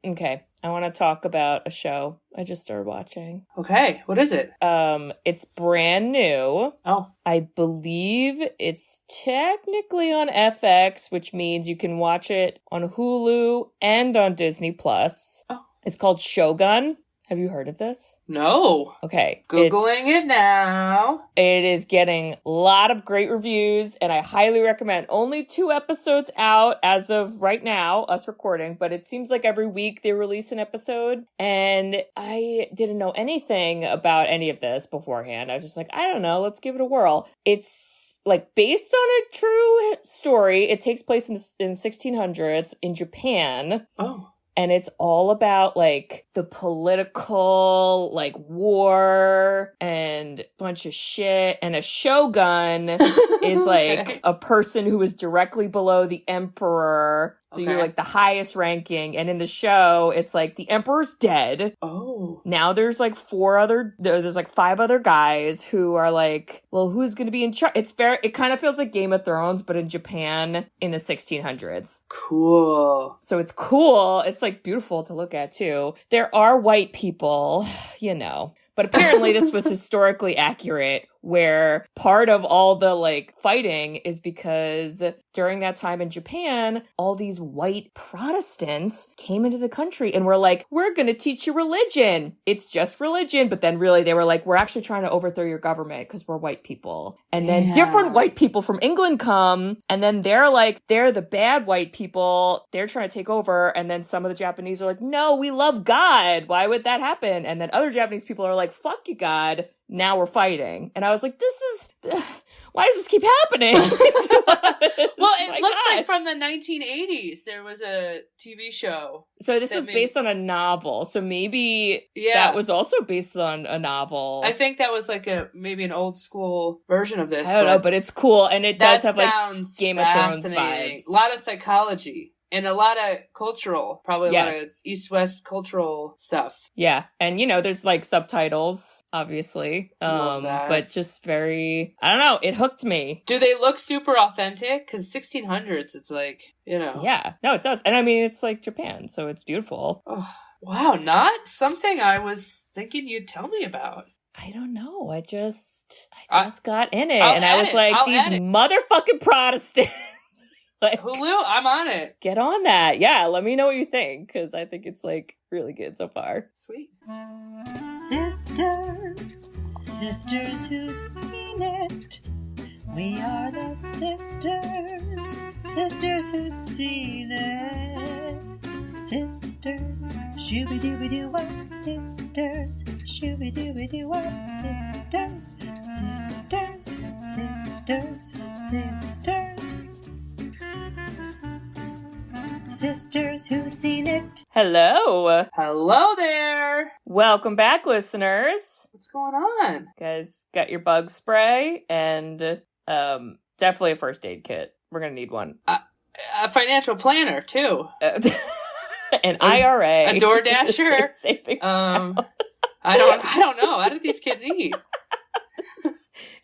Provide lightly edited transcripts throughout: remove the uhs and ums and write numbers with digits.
Okay, I want to talk about a show I just started watching. Okay, what is it? It's brand new. Oh. I believe it's technically on FX, which means you can watch it on Hulu and on Disney+. Oh. It's called Shogun. Have you heard of this? No. Okay. Googling it now. It is getting a lot of great reviews, and I highly recommend. Only 2 episodes out as of right now, us recording, but it seems like every week they release an episode, and I didn't know anything about any of this beforehand. I was just like, I don't know, let's give it a whirl. It's like based on a true story. It takes place in 1600s in Japan. Oh. And it's all about, like, the political, like, war and a bunch of shit. And a shogun is, like, a person who is directly below the emperor. So you're, like, the highest ranking. And in the show, it's, like, the emperor's dead. Oh. Now there's, like, 5 other guys who are, like, well, who's going to be in charge? It kind of feels like Game of Thrones, but in Japan in the 1600s. Cool. So it's cool. It's, like, beautiful to look at, too. There are white people, you know. But apparently this was historically accurate, where part of all the, like, fighting is because during that time in Japan, all these white Protestants came into the country and were like, we're going to teach you religion. It's just religion. But then really they were like, we're actually trying to overthrow your government because we're white people. And then different white people from England come, and then they're like, they're the bad white people. They're trying to take over. And then some of the Japanese are like, no, we love God. Why would that happen? And then other Japanese people are like, fuck you, God. Now we're fighting. And I was like, why does this keep happening? Well, it looks like from the 1980s, there was a TV show. So this was based on a novel. So maybe that was also based on a novel. I think that was like maybe an old school version of this. I don't know, but it's cool. And it does have like Game of Thrones vibes. A lot of psychology. And a lot of cultural, probably a lot of East-West cultural stuff. Yeah. And, you know, there's like subtitles, obviously. Love that. But just very, I don't know, it hooked me. Do they look super authentic? Because 1600s, it's like, you know. Yeah. No, it does. And I mean, it's like Japan, so it's beautiful. Oh, wow. Not something I was thinking you'd tell me about. I don't know. I just got in it. And I was like, these motherfucking Protestants. Like, Hulu, I'm on it. Get on that. Yeah, let me know what you think, because I think it's, like, really good so far. Sweet. Sisters who've seen it. We are the sisters who've seen it. Sisters, shooby-dooby-doo-wop, sisters, shooby-dooby-doo-wop, sisters, sisters, sisters, sisters. Sisters who've seen it. Hello. Hello there. Welcome back, listeners. What's going on? Guys, got your bug spray and definitely a first aid kit. We're going to need one. A financial planner, too. An IRA. A DoorDasher. I don't know. How did these kids eat?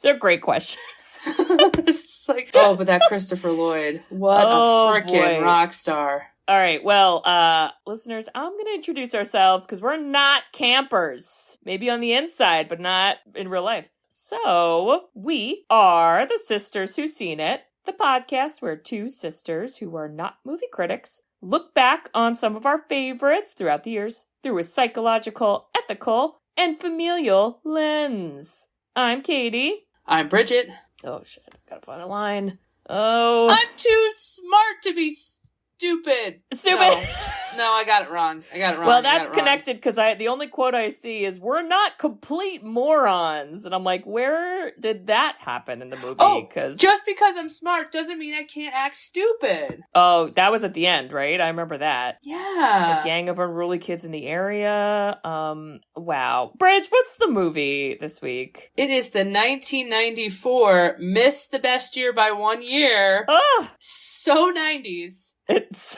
These are great questions. It's like, but that Christopher Lloyd. What a freaking rock star. All right, well, listeners, I'm going to introduce ourselves because we're not campers. Maybe on the inside, but not in real life. So, we are the Sisters Who've Seen It, the podcast where 2 sisters who are not movie critics look back on some of our favorites throughout the years through a psychological, ethical, and familial lens. I'm Katie. I'm Bridget. Oh, shit. Gotta find a line. Oh. I'm too smart to be stupid. No, I got it wrong. Well, that's connected because the only quote I see is, we're not complete morons. And I'm like, where did that happen in the movie? Just because I'm smart doesn't mean I can't act stupid. Oh, that was at the end, right? I remember that. Yeah. A gang of unruly kids in the area. Wow. Bridge, what's the movie this week? It is the 1994 Missed the Best Year by 1 year. Oh! So 90s. It's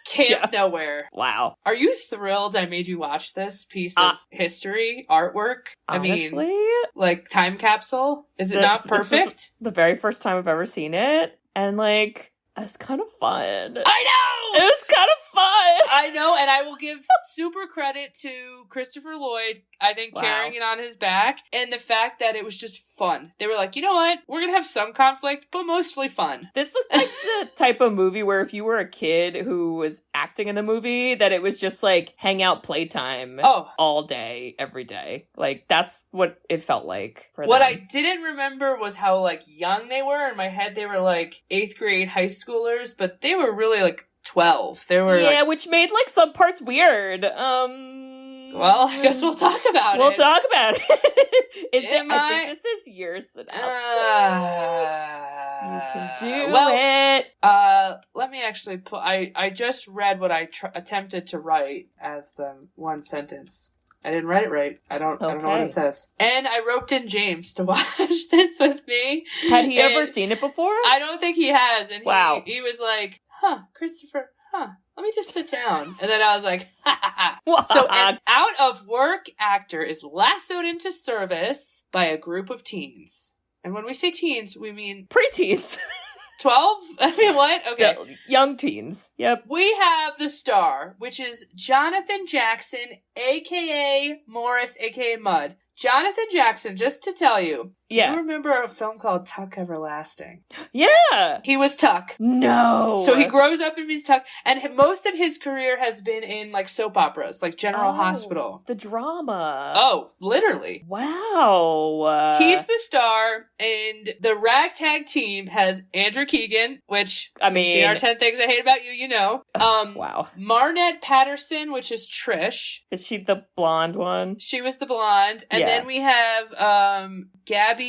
Camp Nowhere. Wow. Are you thrilled I made you watch this piece of history, artwork? Honestly? I mean, like, time capsule? Is it not perfect? The very first time I've ever seen it. And, like, That's kind of fun. I know! It was kind of fun. I know, and I will give super credit to Christopher Lloyd, I think, carrying it on his back, and the fact that it was just fun. They were like, you know what? We're going to have some conflict, but mostly fun. This looked like the type of movie where if you were a kid who was acting in the movie, that it was just like hangout playtime all day, every day. Like, that's what it felt like for What them. I didn't remember was how, like, young they were. In my head, they were, like, 8th grade high schoolers, but they were really, like, 12. They were which made, like, some parts weird. Well, I guess we'll talk about it. We'll talk about it. I think this is your synopsis. You can do it. Let me actually I just read what I attempted to write as the one sentence. I didn't write it right. I don't know what it says. And I roped in James to watch this with me. Had he ever seen it before? I don't think he has. And he was like, Christopher, let me just sit down. And then I was like, ha ha ha. So an out of work actor is lassoed into service by a group of teens. And when we say teens, we mean preteens. 12? I mean, what? Okay. Young teens. Yep. We have the star, which is Jonathan Jackson, a.k.a. Morris, a.k.a. Mud. Jonathan Jackson, just to tell you, do you remember a film called Tuck Everlasting? Yeah! He was Tuck. No! So he grows up and he's Tuck, and most of his career has been in, like, soap operas, like General Hospital. The drama. Oh, literally. Wow. He's the star, and the ragtag team has Andrew Keegan, which, I mean, see our 10 Things I Hate About You, you know. Wow. Marnette Patterson, which is Trish. Is she the blonde one? She was the blonde. And then we have Gabby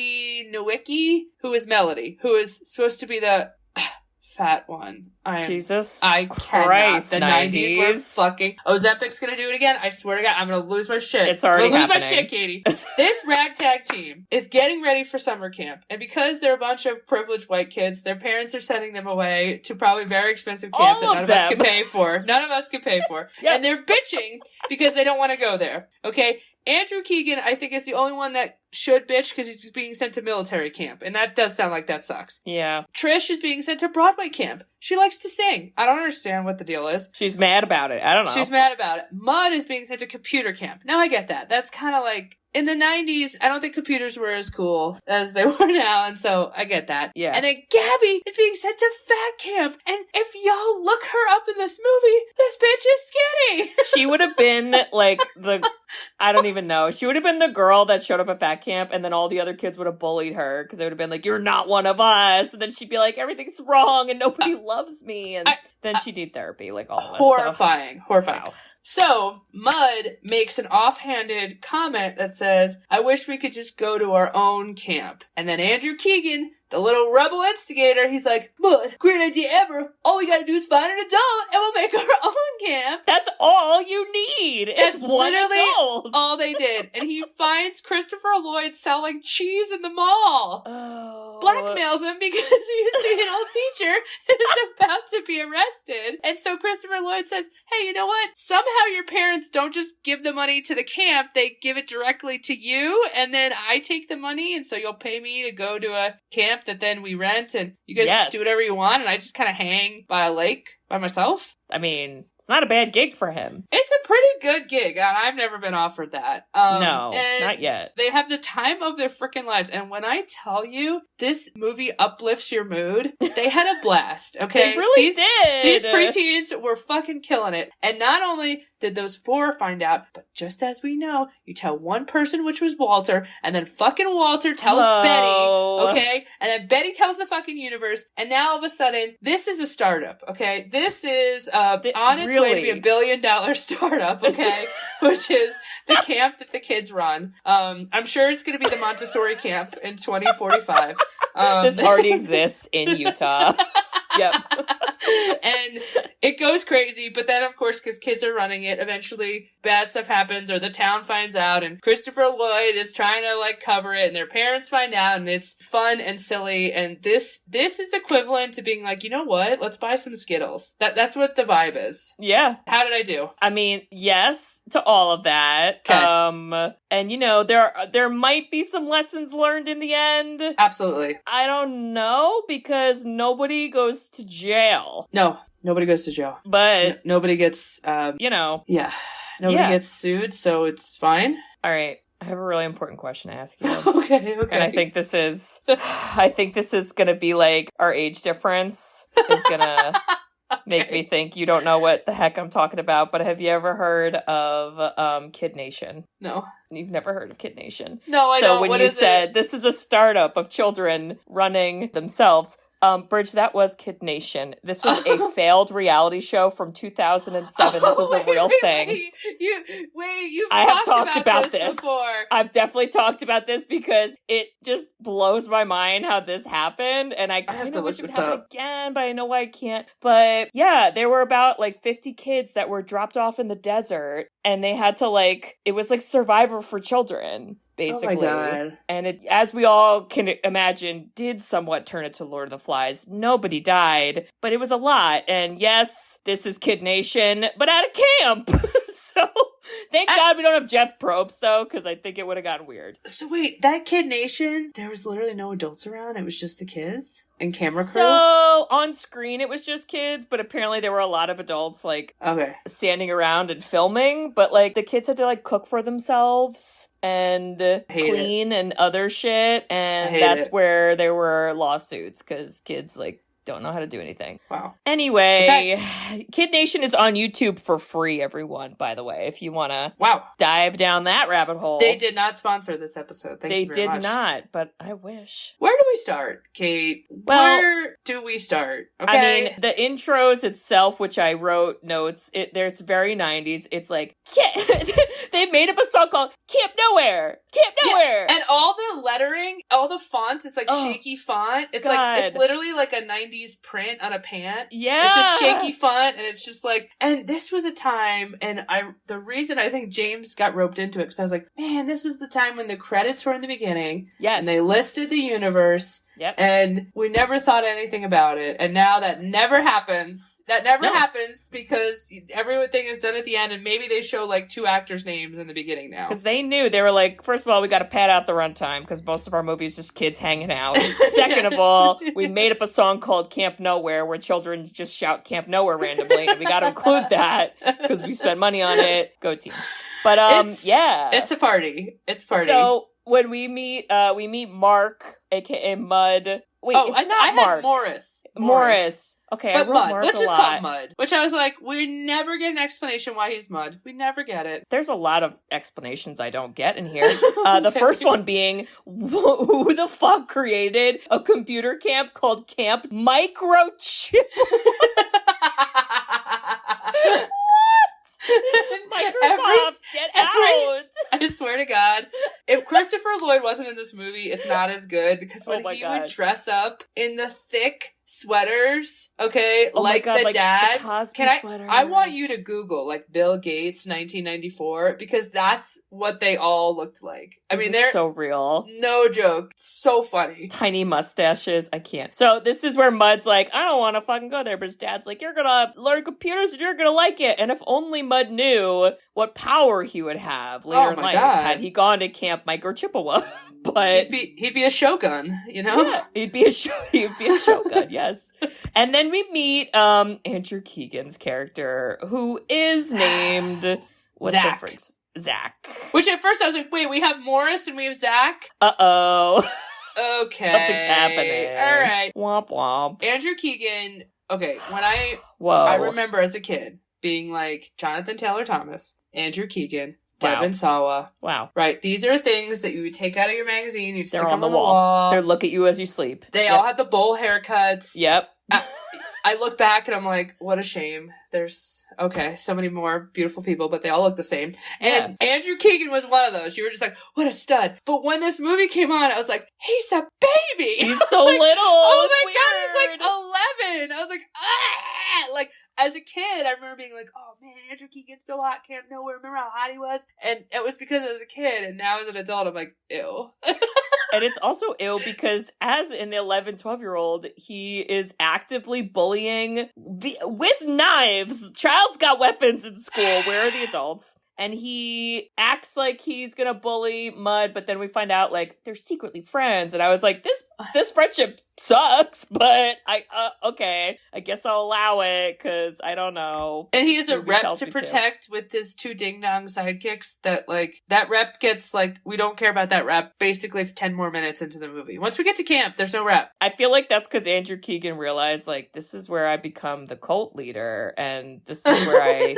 Nowicki, who is Melody, who is supposed to be the fat one. Jesus I Christ, cannot. The 90s were fucking... Ozempic's gonna do it again. I swear to God, I'm gonna lose my shit. It's already happening. I'm gonna lose my shit, Katie. This ragtag team is getting ready for summer camp. And because they're a bunch of privileged white kids, their parents are sending them away to probably very expensive camp that none of us can pay for. None of us can pay for. Yep. And they're bitching because they don't want to go there. Okay? Andrew Keegan, I think, is the only one that should bitch because he's being sent to military camp. And that does sound like that sucks. Yeah. Trish is being sent to Broadway camp. She likes to sing. I don't understand what the deal is. She's mad about it. I don't know. She's mad about it. Mud is being sent to computer camp. Now I get that. That's kind of like... In the 90s, I don't think computers were as cool as they were now, and so I get that. Yeah. And then Gabby is being sent to fat camp, and if y'all look her up in this movie, this bitch is skinny! She would have been, like, I don't even know. She would have been the girl that showed up at fat camp, and then all the other kids would have bullied her, because they would have been like, you're not one of us, and then she'd be like, everything's wrong, and nobody loves me, and then she'd need therapy, like all of us. Horrifying. Wow. So, Mud makes an offhanded comment that says, I wish we could just go to our own camp. And then Andrew Keegan, the little rebel instigator, he's like, Mud, great idea ever. All we gotta do is find an adult and we'll make our own camp. That's all you need. That's one literally adult. all they did. And he finds Christopher Lloyd selling cheese in the mall. Oh. Blackmails him because he used to be an old teacher and is about to be arrested. And so Christopher Lloyd says, hey, you know what? Somehow your parents don't just give the money to the camp. They give it directly to you. And then I take the money. And so you'll pay me to go to a camp that then we rent. And you guys just do whatever you want. And I just kind of hang by a lake by myself. I mean... It's not a bad gig for him. It's a pretty good gig, and I've never been offered that. No, not yet. They have the time of their freaking lives, and when I tell you this movie uplifts your mood, they had a blast, okay? They really did! These preteens were fucking killing it. And not only did those four find out, but just as we know, you tell one person, which was Walter, and then fucking Walter tells Betty, okay? And then Betty tells the fucking universe, and now all of a sudden, this is a startup, okay? This is on its way to be $1 billion startup, okay? Which is the camp that the kids run. I'm sure it's going to be the Montessori camp in 2045. This already exists in Utah. Yep. And it goes crazy, but then, of course, because kids are running it, eventually bad stuff happens, or the town finds out, and Christopher Lloyd is trying to, like, cover it, and their parents find out, and it's fun and silly, and this is equivalent to being like, you know what? Let's buy some Skittles. That's what the vibe is. Yeah. How did I do? I mean, yes to all of that. Okay. And, you know, there might be some lessons learned in the end. Absolutely. I don't know, because nobody goes goes to jail. No, nobody goes to jail. But, nobody gets, you know. Yeah. Nobody gets sued, so it's fine. All right. I have a really important question to ask you. Okay. And I think this is going to be like our age difference is going to make me think you don't know what the heck I'm talking about. But have you ever heard of Kid Nation? No. You've never heard of Kid Nation? No, I don't. So when you said this is a startup of children running themselves, Bridge, that was Kid Nation. This was a failed reality show from 2007. This was a real thing. I have talked about this before. I've definitely talked about this because it just blows my mind how this happened. And I kind of wish it would happen again, but I know why I can't. But yeah, there were about like 50 kids that were dropped off in the desert and they had to it was like Survivor for children. Basically. Oh my God. And it, as we all can imagine, did somewhat turn it to Lord of the Flies. Nobody died, but it was a lot. And yes, this is Kid Nation, but at a camp. So thank God we don't have Jeff Probst, though, because I think it would have gotten weird. So wait, that Kid Nation, there was literally no adults around? It was just the kids and camera crew? So on screen, it was just kids, but apparently there were a lot of adults, standing around and filming. But, the kids had to, cook for themselves and clean and other shit. And that's where there were lawsuits, because kids, don't know how to do anything. Wow. Anyway, Kid Nation is on YouTube for free, everyone, by the way, if you want to dive down that rabbit hole. They did not sponsor this episode. Thank you very much. They did not, but I wish. Where do we start, Kate? Where do we start? Okay. I mean, the intros itself, which I wrote notes, it's very 90s. It's they made up a song called Camp Nowhere. Camp Nowhere. Yeah, and all the lettering, all the fonts, it's shaky font. It's it's literally like a 90s print on a pant. Yeah. It's just shaky font, and it's just and this was a time, and the reason I think James got roped into it, because I was like, man, this was the time when the credits were in the beginning. Yes. And they listed the universe. Yep. And we never thought anything about it. And now that never happens. That never happens because everything is done at the end, and maybe they show 2 actors' names in the beginning now. Because they knew. They were first of all, we got to pad out the runtime because most of our movies just kids hanging out. Second of all, we made up a song called Camp Nowhere where children just shout Camp Nowhere randomly. And we got to include that because we spent money on it. Go team. But it's a party. It's a party. So when we meet Mark, aka Mud. Wait, it's not Mark. Had Morris. Okay, but I wrote Mud. Mark Let's a just lot. call him Mud. Which I was like, we never get an explanation why he's Mud. We never get it. There's a lot of explanations I don't get in here. The first one being, who the fuck created a computer camp called Camp Microchip? Microsoft, get out! I swear to God, if Christopher Lloyd wasn't in this movie, it's not as good, because when he would dress up in the thick sweaters, okay, the dad. The I want you to Google Bill Gates 1994, because that's what they all looked like. I mean, they're so real. No joke. So funny. Tiny mustaches. I can't. So this is where Mud's I don't want to fucking go there. But his dad's you're gonna learn computers and you're gonna like it. And if only Mud knew what power he would have later in life had he gone to Camp Microchippewa. But he'd be a shogun, Yeah, he'd be a shogun, yes. And then we meet Andrew Keegan's character, who is named Zach. Zach. Which at first I was like, wait, we have Morris and we have Zach? Uh-oh. Okay. Something's happening. All right. Womp womp. Andrew Keegan, okay, when I remember as a kid being Jonathan Taylor Thomas, Andrew Keegan, Devin Sawa. Wow. Right. These are things that you would take out of your magazine, you'd stick them on the wall. They look at you as you sleep. They all had the bowl haircuts. Yep. I look back and I'm like, what a shame. There's, so many more beautiful people, but they all look the same. And Andrew Keegan was one of those. You were just like, what a stud. But when this movie came on, I was like, he's a baby. He's so little. Oh my God, he's 11. I was like, ah! As a kid, I remember being like, oh man, Andrew Keegan's so hot, Camp Nowhere, remember how hot he was? And it was because I was a kid, and now as an adult, I'm like, ew. And it's also ill because as an 11, 12-year-old, he is actively bullying with knives. Child's got weapons in school. Where are the adults? and he acts like he's gonna bully Mud, but then we find out like they're secretly friends, and I was like, this friendship sucks, but okay, I guess I'll allow it because I don't know. And he has a Movie rep tells to me protect with his 2 ding dong sidekicks. That rep gets like, we don't care about that rep basically 10 more minutes into the movie. Once we get to camp, there's no rep. I feel like that's because Andrew Keegan realized like this is where I become the cult leader, and this is where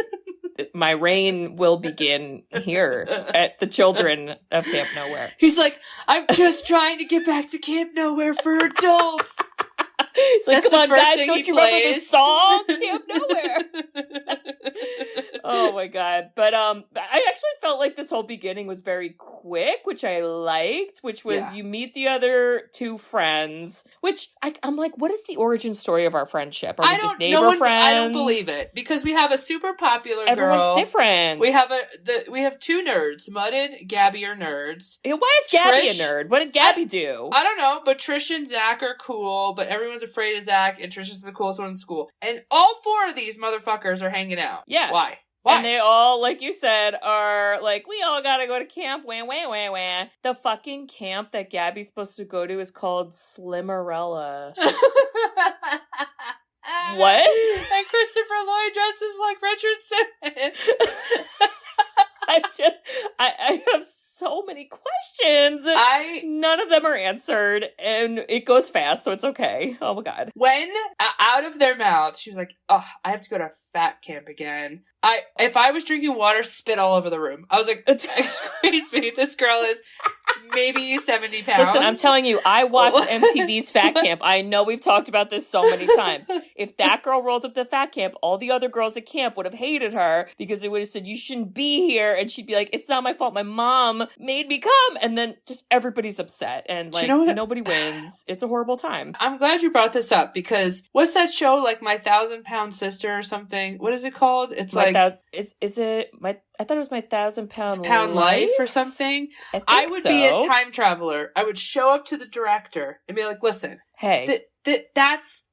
my reign will begin here at the children of Camp Nowhere. He's like, I'm just trying to get back to Camp Nowhere for adults. It's like, That's come on, the first guys, thing don't he you remember plays. this song? Camp Nowhere. Oh my god. But I actually felt like this whole beginning was very quick, which I liked, which was you meet the other 2 friends, which I'm like, what is the origin story of our friendship? Are we just neighbor friends? I don't believe it, because we have a super popular girl. Everyone's different. We have 2 nerds. Mud and Gabby are nerds. Why is Gabby Trish- a nerd? What did Gabby do? I don't know, but Trish and Zach are cool, but everyone's afraid of Zach, and Trish is the coolest one in school. And all 4 of these motherfuckers are hanging out. Yeah. Why? And they all, like you said, are like, we all gotta go to camp, wah, wah, wah, wah. The fucking camp that Gabby's supposed to go to is called Slimmerella. What? And Christopher Lloyd dresses like Richard Simmons. I have so many questions. None of them are answered, and it goes fast, so it's okay. Oh my god. When, out of their mouth, she was like, oh, I have to go to fat camp again. If I was drinking water, spit all over the room. I was like, excuse me, this girl is maybe 70 pounds. Listen, I'm telling you, I watched MTV's Fat Camp. I know we've talked about this so many times. If that girl rolled up to Fat Camp, all the other girls at camp would have hated her because they would have said, you shouldn't be here. And she'd be like, it's not my fault. My mom made me come. And then just everybody's upset. And like, nobody wins. It's a horrible time. I'm glad you brought this up, because what's that show, like My 1,000-Pound Sister or something? What is it called? It's is it my? I thought it was My 1,000-Pound Life or something. I would be a time traveler. I would show up to the director and be like, "Listen, hey, that's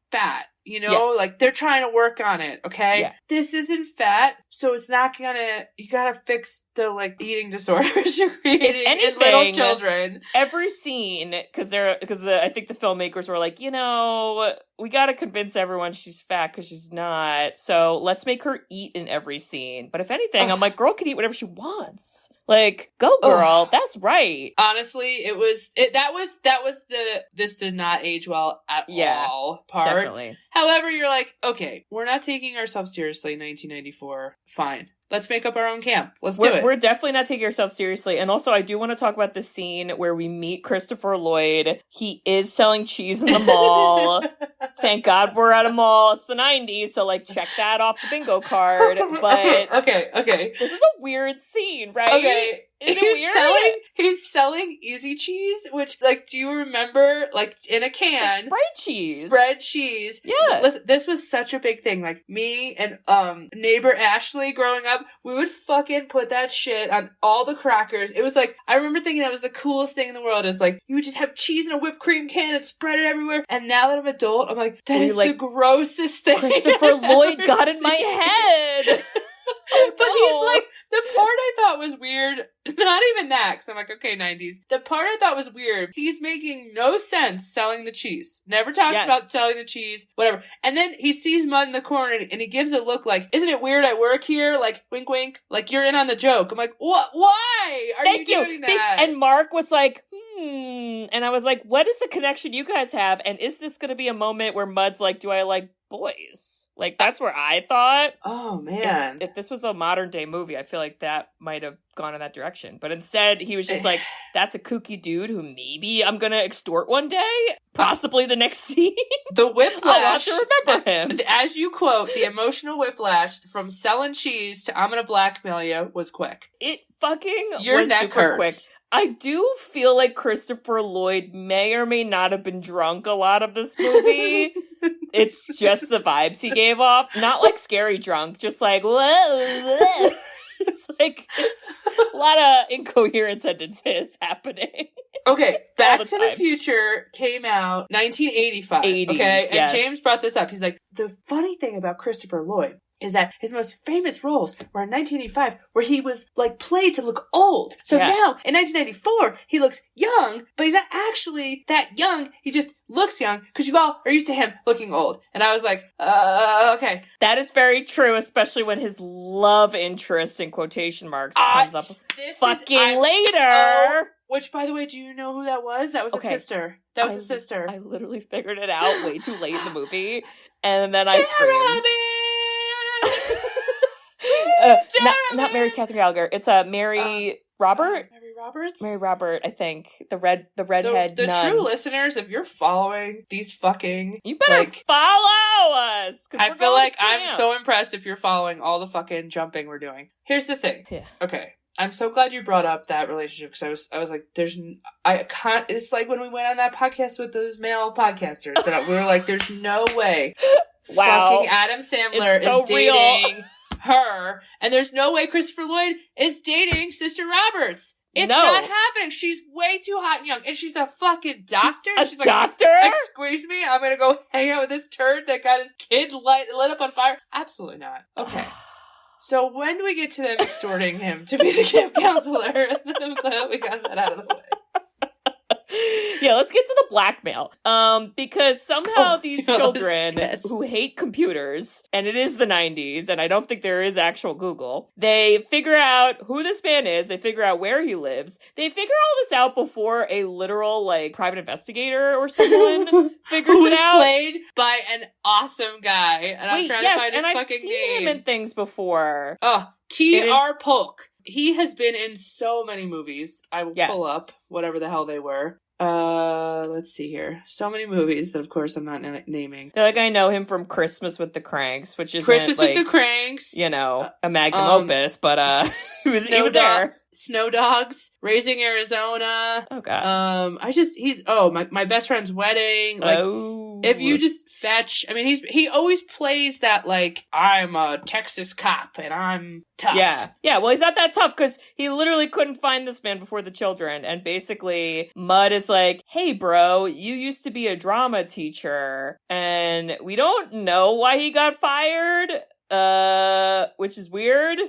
fat. You know, like they're trying to work on it. Okay, this isn't fat, so it's not gonna. You gotta fix the like eating disorders you're creating in little children. Every scene, because I think the filmmakers were like, you know, we gotta convince everyone she's fat because she's not. So let's make her eat in every scene. But if anything, I'm like, girl can eat whatever she wants. Like, go girl, that's right. Honestly, that was the this did not age well at all part. Definitely. However, you're like, okay, we're not taking ourselves seriously in 1994. Fine. Let's make up our own camp. Let's do it. We're definitely not taking ourselves seriously. And also, I do want to talk about the scene where we meet Christopher Lloyd. He is selling cheese in the mall. Thank God we're at a mall. It's the 90s, so like check that off the bingo card. But okay. This is a weird scene, right? Okay. Is it weird? He's selling easy cheese, which, like, do you remember, like, in a can? Like Spread cheese. Yeah. Listen, this was such a big thing. Like, me and neighbor Ashley growing up, we would fucking put that shit on all the crackers. It was like, I remember thinking that was the coolest thing in the world. Is like, you would just have cheese in a whipped cream can and spread it everywhere. And now that I'm an adult, I'm like, that is the grossest thing. Christopher Lloyd got in my head. But he's like, the part I thought was weird, not even that, because I'm like, okay, 90s. The part I thought was weird, he's making no sense selling the cheese. Never talks about selling the cheese, whatever. And then he sees Mud in the corner and he gives a look like, isn't it weird I work here? Like, wink, wink. Like, you're in on the joke. I'm like, what? Why are you doing that? And Mark was like, And I was like, what is the connection you guys have? And is this going to be a moment where Mud's like, do I like boys? Like, that's where I thought. Oh, man. If this was a modern day movie, I feel like that might have gone in that direction. But instead, he was just like, that's a kooky dude who maybe I'm going to extort one day. Possibly the next scene. The whiplash. I'll have to remember him. As you quote, the emotional whiplash from selling cheese to I'm going to blackmail you was quick. It fucking Your was neck super hurts. quick. I do feel like Christopher Lloyd may or may not have been drunk a lot of this movie. It's just the vibes he gave off. Not like scary drunk, just like, whoa. It's like it's a lot of incoherent sentences happening. Okay, Back to the Future came out 1985. 80s, okay, yes. and James brought this up. He's like, the funny thing about Christopher Lloyd is that his most famous roles were in 1985, where he was like played to look old. So now in 1994, he looks young, but he's not actually that young. He just looks young because you all are used to him looking old. And I was like, okay. That is very true, especially when his love interest in quotation marks comes up fucking later. Which, by the way, do you know who that was? That was a sister. That was a sister. I literally figured it out way too late in the movie, and then I screamed. Not Mary Catherine Gallagher. It's Mary Robert. Mary Roberts. Mary Robert, I think the redhead. The nun. true listeners, if you're following these fucking, you better follow us. I feel like I'm so impressed if you're following all the fucking jumping we're doing. Here's the thing. Yeah. Okay. I'm so glad you brought up that relationship because I was like, I can't. It's like when we went on that podcast with those male podcasters that we were like, there's no way. Wow. Fucking Adam Sandler is dating her, and there's no way Christopher Lloyd is dating Sister Roberts. It's not happening. She's way too hot and young, and she's a fucking doctor. She's a doctor? Like, excuse me, I'm gonna go hang out with this turd that got his kid lit up on fire. Absolutely not. Okay. So when do we get to them extorting him to be the camp counselor? I'm glad we got that out of the way. Yeah, let's get to the blackmail. Because somehow these children who hate computers, and it is the 90s, and I don't think there is actual Google, they figure out who this man is, they figure out where he lives, they figure all this out before a literal, like, private investigator or someone figures it out. Who's played by an awesome guy, and I'm trying to find his fucking name. I've seen him in things before. Oh, T.R. Polk. He has been in so many movies. I will pull up whatever the hell they were. Let's see here. So many movies that, of course, I'm not naming. They're like, I know him from Christmas with the Cranks, which is Christmas with the Cranks. You know, a magnum opus, but he was there. Snow Dogs, Raising Arizona. Oh God. My best friend's wedding. Like, if you just fetch, I mean, he always plays that, like, I'm a Texas cop and I'm tough. Yeah. Well, he's not that tough because he literally couldn't find this man before the children, and basically Mud is like, hey, bro, you used to be a drama teacher, and we don't know why he got fired. Which is weird.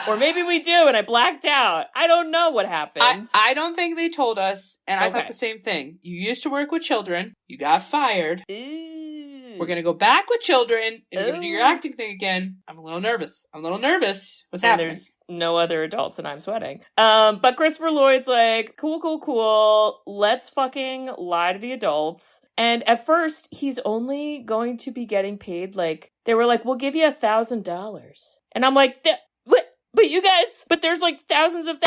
Or maybe we do, and I blacked out. I don't know what happened. I don't think they told us, and I thought the same thing. You used to work with children. You got fired. Ooh. We're gonna go back with children, and you're gonna do your acting thing again. I'm a little nervous. What's happening? There's no other adults, and I'm sweating. But Christopher Lloyd's like, cool. Let's fucking lie to the adults. And at first, he's only going to be getting paid, like, they were like, we'll give you $1,000. And I'm like, what? But you guys, there's like thousands of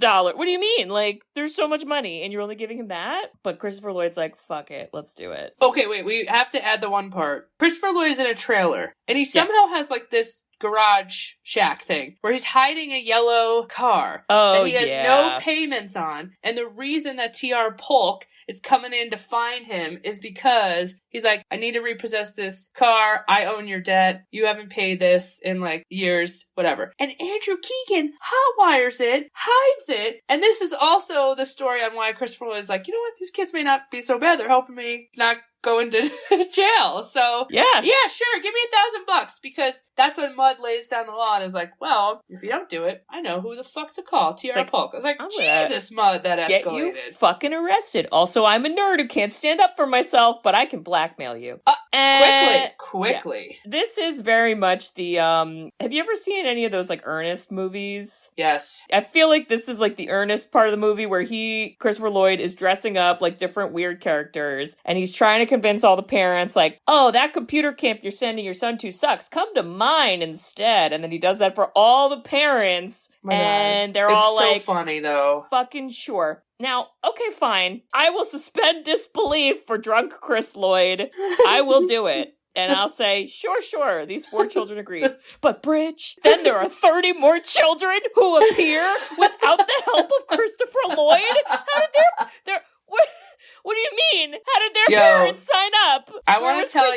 dollars. What do you mean? Like, there's so much money and you're only giving him that? But Christopher Lloyd's like, fuck it, let's do it. Okay, wait, we have to add the one part. Christopher Lloyd's in a trailer, and he somehow has like this garage shack thing where he's hiding a yellow car that he has no payments on. And the reason that T.R. Polk is coming in to find him is because he's like, I need to repossess this car. I own your debt. You haven't paid this in like years, whatever. And Andrew Keegan hotwires it, hides it. And this is also the story on why Christopher Lloyd is like, you know what? These kids may not be so bad. They're helping me not go into jail. So yeah, sure. Give me $1,000 because that's when Mud lays down the law and is like, well, if you don't do it, I know who the fuck to call. T.R. Polk. I was like, Jesus, Mud, that escalated. Get you fucking arrested. Also, I'm a nerd who can't stand up for myself, but I can blackmail you. Quickly. Yeah. This is very much the, have you ever seen any of those like Ernest movies? Yes. I feel like this is like the Ernest part of the movie where Christopher Lloyd is dressing up like different weird characters and he's trying to convince all the parents like, oh, that computer camp you're sending your son to sucks. Come to mine instead. And then he does that for all the parents. And they're all like, it's so funny though. Fucking sure. Now, okay, fine. I will suspend disbelief for drunk Chris Lloyd. I will do it. And I'll say, sure, these 4 children agreed. But, Bridge, then there are 30 more children who appear without the help of Christopher Lloyd? How did their what do you mean? How did their parents sign up? I want to tell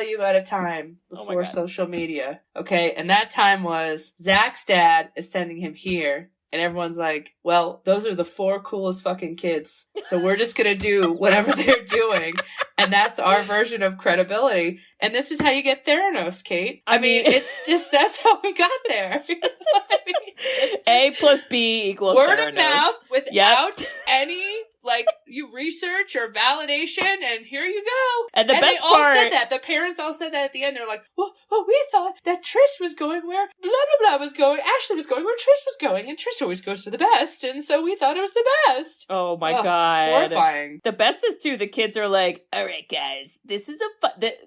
you about a time before social media. Okay, and that time was Zach's dad is sending him here And everyone's like, well, those are the 4 coolest fucking kids. So we're just going to do whatever they're doing. And that's our version of credibility. And this is how you get Theranos, Kate. I mean, it's just, that's how we got there. You know what I mean? It's just A plus B equals word Theranos. of mouth without any, like, you research or validation, and here you go. And the best they all part... said that. The parents all said that at the end. They're like, well, we thought that Trish was going where blah, blah, blah was going. Ashley was going where Trish was going. And Trish always goes to the best. And so we thought it was the best. Oh my God. Horrifying. The best is too, the kids are like, all right, guys, this is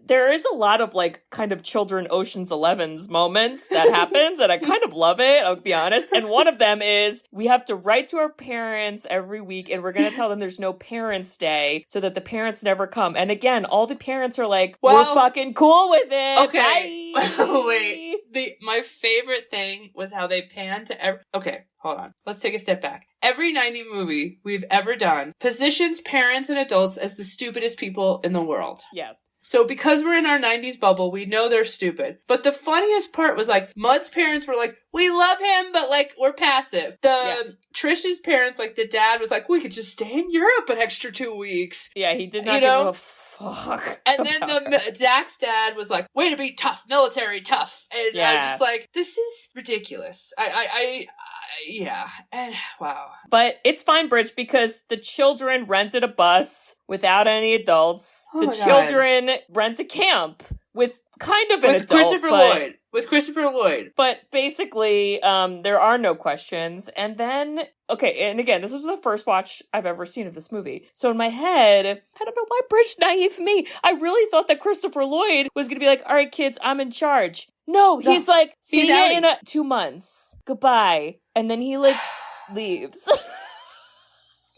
there is a lot of like kind of children Ocean's 11's moments that happens, and I kind of love it, I'll be honest. And one of them is we have to write to our parents every week, and we're going to tell them there's no Parents' Day so that the parents never come. And again, all the parents are like, we're fucking cool with it. Okay. Bye. Wait. My favorite thing was how they panned to okay, hold on. Let's take a step back. Every 90 movie we've ever done positions parents and adults as the stupidest people in the world. Yes. So because we're in our 90s bubble, we know they're stupid. But the funniest part was like, Mud's parents were like, we love him, but like, we're passive. Trish's parents, like the dad was like, we could just stay in Europe an extra 2 weeks. Yeah, he did not give a fuck. And then Zach's dad was like, way to be tough, military tough. And I was just like, this is ridiculous. Yeah. And wow. But it's fine, Bridge, because the children rented a bus without any adults. The children rent a camp with kind of an adult. With Christopher Lloyd. But basically, there are no questions. And then, okay, and again, this was the first watch I've ever seen of this movie. So in my head, I don't know why Bridge naive me. I really thought that Christopher Lloyd was going to be like, all right, kids, I'm in charge. No, he's like, see you in 2 months. Goodbye. And then he like leaves.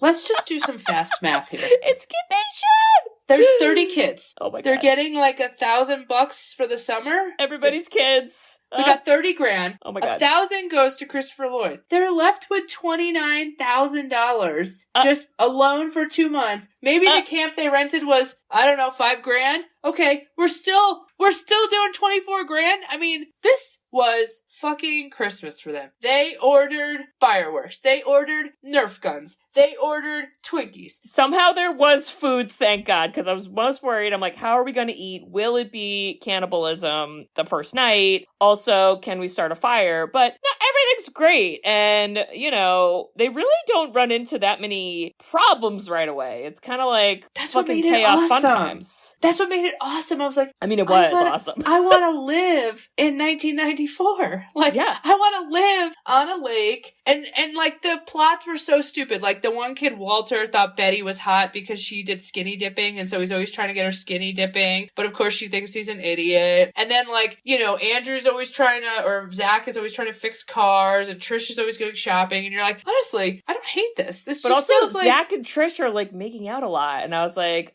Let's just do some fast math here. It's Kid Nation! There's 30 kids. Oh my God. They're getting like $1,000 for the summer. Everybody's kids. We got $30,000. Oh my God. $1,000 goes to Christopher Lloyd. They're left with $29,000 just alone for 2 months. Maybe the camp they rented was, I don't know, $5,000. Okay, we're still doing $24,000. I mean, this was fucking Christmas for them. They ordered fireworks. They ordered Nerf guns. They ordered Twinkies. Somehow there was food, thank God, because I was most worried. I'm like, how are we going to eat? Will it be cannibalism the first night? Also, can we start a fire? But no, everything's great. And, you know, they really don't run into that many problems right away. It's kind of like fucking chaos fun times. That's what made it awesome. I was like, I mean, it was awesome. I want to live in 1994. Like, yeah. I want to live on a lake. And like, the plots were so stupid. Like, the one kid, Walter, thought Betty was hot because she did skinny dipping. And so he's always trying to get her skinny dipping. But of course, she thinks he's an idiot. And then, like, you know, Andrew's always trying to, or Zach is always trying to fix cars. And Trish is always going shopping. And you're like, honestly, I don't hate this. This but just also, feels like... Zach and Trish are, like, making out a lot. And I was like,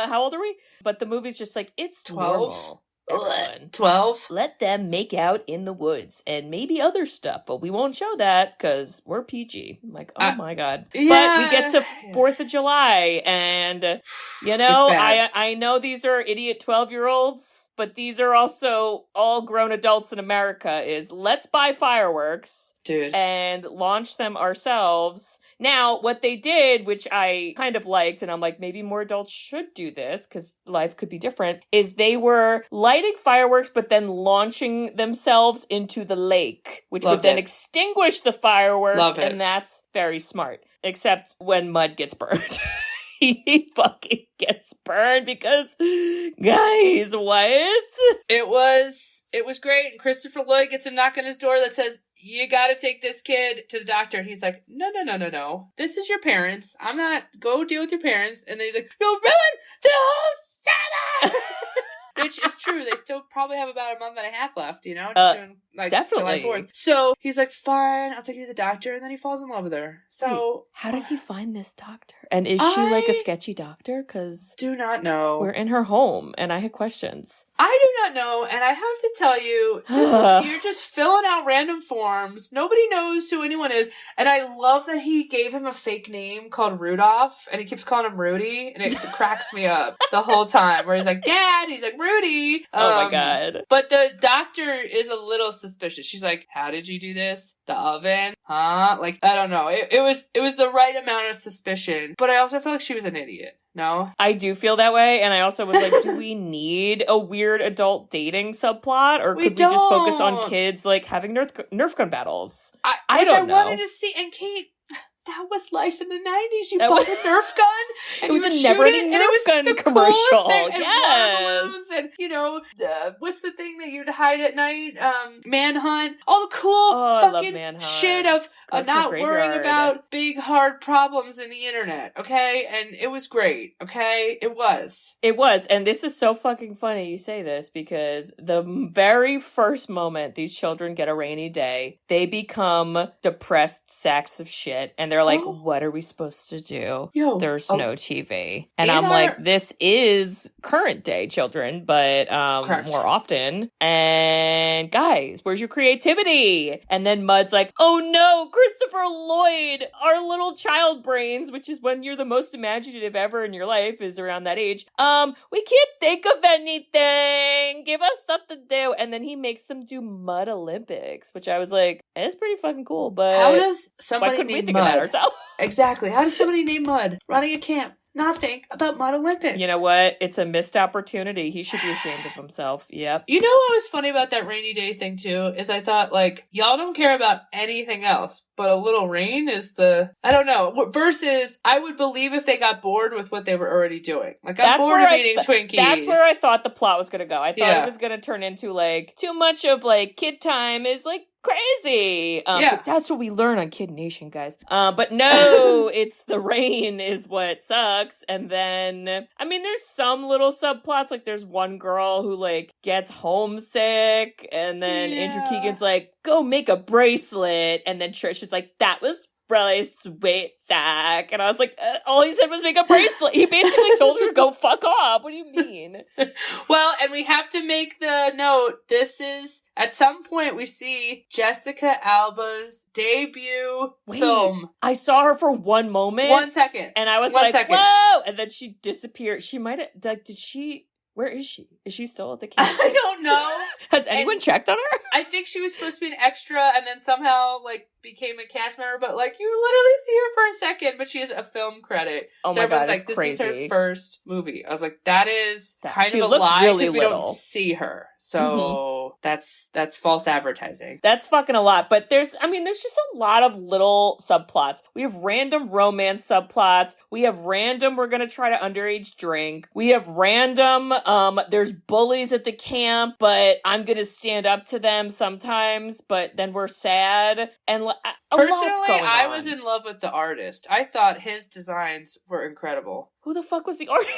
how old are we? But the movie's just like, it's 12. Normal. Everyone. 12. Let them make out in the woods and maybe other stuff, but we won't show that because we're PG. I'm like, oh my God. Yeah, but we get to 4th of July and, you know, I know these are idiot 12-year-olds, but these are also all grown adults in America is let's buy fireworks. Dude. And launch them ourselves. Now, what they did, which I kind of liked, and I'm like, maybe more adults should do this because life could be different, is they were lighting fireworks, but then launching themselves into the lake, which would then extinguish the fireworks, and that's very smart. Except when Mud gets burned. He fucking gets burned because, guys, what? It was great. And Christopher Lloyd gets a knock on his door that says, you gotta take this kid to the doctor. And he's like, no. This is your parents. I'm not, go deal with your parents. And then he's like, you ruined the whole summer! Which is true. They still probably have about a month and a half left, you know? Just doing, like, definitely. July 4th. So he's like, fine, I'll take you to the doctor. And then he falls in love with her. So. Wait, how did he find this doctor? And is she like a sketchy doctor? Because. Do not know. We're in her home and I had questions. I do not know. And I have to tell you, you're just filling out random forms. Nobody knows who anyone is. And I love that he gave him a fake name called Rudolph. And he keeps calling him Rudy. And it cracks me up the whole time. Where he's like, Dad. He's like, Rudy. Rudy. Oh my God. But the doctor is a little suspicious. She's like, how did you do this? The oven? Huh? Like, I don't know. It was the right amount of suspicion. But I also feel like she was an idiot. No? I do feel that way, and I also was like, do we need a weird adult dating subplot, or could we just focus on kids, like, having Nerf gun battles? I don't know. I wanted to see, and Kate, that was life in the 90s. You bought a Nerf gun, and it was you would a never-ending and it was Nerf gun the commercial. Thing, and yes. water balloons, and, you know, what's the thing that you'd hide at night? Manhunt. All the cool fucking shit of not worrying about big, hard problems in the internet, okay? And it was great, okay? It was. It was, and this is so fucking funny you say this, because the very first moment these children get a rainy day, they become depressed sacks of shit, and they're like, what are we supposed to do? There's no TV. And I'm like, this is current day children, but more often. And guys, where's your creativity? And then Mud's like, oh no, Christopher Lloyd, our little child brains, which is when you're the most imaginative ever in your life, is around that age. We can't think of anything. Give us something to do. And then he makes them do Mud Olympics, which I was like, it's pretty fucking cool. But how does somebody named Mud? Exactly. How does somebody named Mud running a camp not think about Mud Olympics? You know what? It's a missed opportunity. He should be ashamed of himself. Yep. You know what was funny about that rainy day thing too? Is I thought, like, y'all don't care about anything else, but a little rain is I don't know. Versus, I would believe if they got bored with what they were already doing. Like, I'm bored of eating Twinkies. That's where I thought the plot was going to go. I thought it was going to turn into, like, too much of, like, kid time is, like, crazy. That's what we learn on Kid Nation, guys. But no, it's the rain is what sucks. And then, I mean, there's some little subplots. Like, there's one girl who, like, gets homesick, and then Andrew Keegan's like, go make a bracelet. And then Trish is like, that was really sweet, Zach. And I was like, all he said was make a bracelet. He basically told her to go fuck off. What do you mean? Well, and we have to make the note, this is, at some point we see Jessica Alba's debut film. I saw her for one moment. 1 second. And I was like, whoa! And then she disappeared. She might have, like, where is she? Is she still at the camp? I don't know. Has anyone checked on her? I think she was supposed to be an extra and then somehow, like, became a cast member, but, like, you literally see her for a second, but she has a film credit. Oh so my God, like, it's this crazy. is her first movie. I was like, that is kind of a looked lie really because we little. don't see her. So that's false advertising. That's fucking a lot. But there's just a lot of little subplots. We have random romance subplots. We have random, we're gonna try to underage drink. We have random, there's bullies at the camp, but I'm gonna stand up to them sometimes, but then we're sad. And personally, I was in love with the artist. I thought his designs were incredible. Who the fuck was the artist?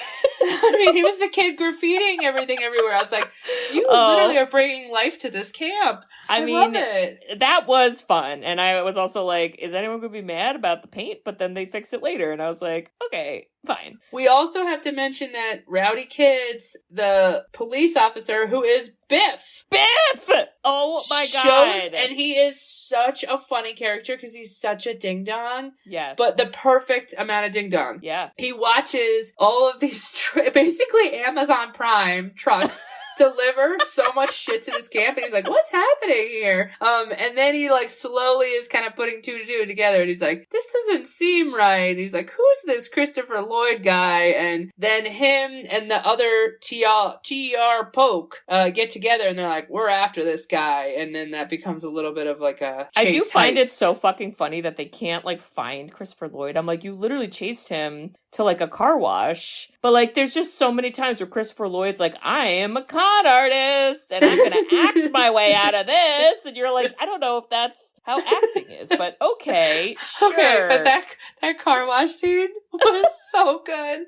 I mean, he was the kid graffitiing everything everywhere. I was like, you literally are bringing life to this camp. I mean, love it. That was fun. And I was also like, is anyone going to be mad about the paint? But then they fix it later. And I was like, okay, fine. We also have to mention that Rowdy Kids, the police officer who is Biff. Biff! Oh my God. And he is such a funny character because he's such a ding-dong. Yes. But the perfect amount of ding-dong. Yeah. He watches all of these, basically Amazon Prime trucks deliver so much shit to this camp, and he's like, what's happening here? And then he, like, slowly is kind of putting two to two together, and he's like, this doesn't seem right. And he's like, who's this Christopher Lloyd guy? And then him and the other T.R. Polk get together, and they're like, we're after this guy. And then that becomes a little bit of, like, a chase I do find heist. it so fucking funny that they can't, like, find Christopher Lloyd. I'm like, you literally chased him to, like, a car wash. But, like, there's just so many times where Christopher Lloyd's like, I am a con artist, and I'm gonna act my way out of this. And you're like, I don't know if that's how acting is, but okay, sure. Okay, but that car wash scene was so good.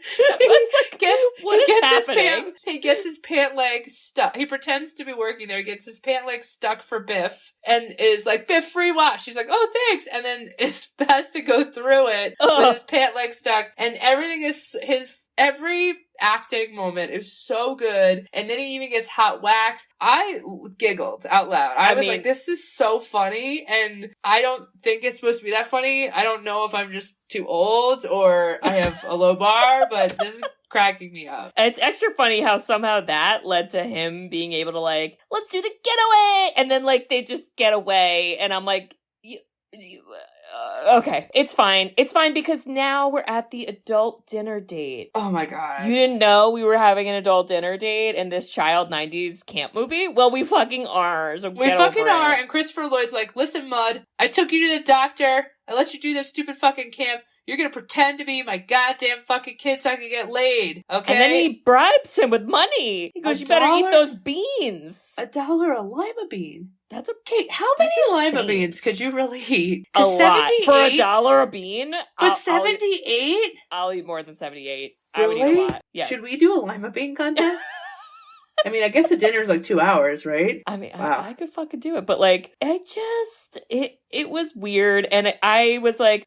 He gets his pant leg stuck. He pretends to be working there. He gets his pant leg stuck for Biff and is like, Biff, free wash. He's like, oh, thanks. And then has to go through it with his pant leg stuck. And everything is every acting moment is so good. And then he even gets hot wax. I giggled out loud. I was like, this is so funny. And I don't think it's supposed to be that funny. I don't know if I'm just too old or I have a low bar, but this is cracking me up. It's extra funny how somehow that led to him being able to like, let's do the getaway, and then like they just get away, and I'm like, okay, it's fine. It's fine because now we're at the adult dinner date. Oh my God. You didn't know we were having an adult dinner date in this child 90s camp movie? Well, we fucking are. So we fucking are. And Christopher Lloyd's like, listen, Mud, I took you to the doctor. I let you do this stupid fucking camp. You're gonna pretend to be my goddamn fucking kid so I can get laid, okay? And then he bribes him with money. He goes, you better eat those beans. $1 a lima bean. That's a Kate, how many lima beans could you really eat? A lot. For $1 a bean? But 78? I'll eat more than 78. Really? I would eat a lot. Yes. Should we do a lima bean contest? I mean, I guess the dinner's like 2 hours, right? I mean, wow. I could fucking do it. But like, it was weird. And I was like,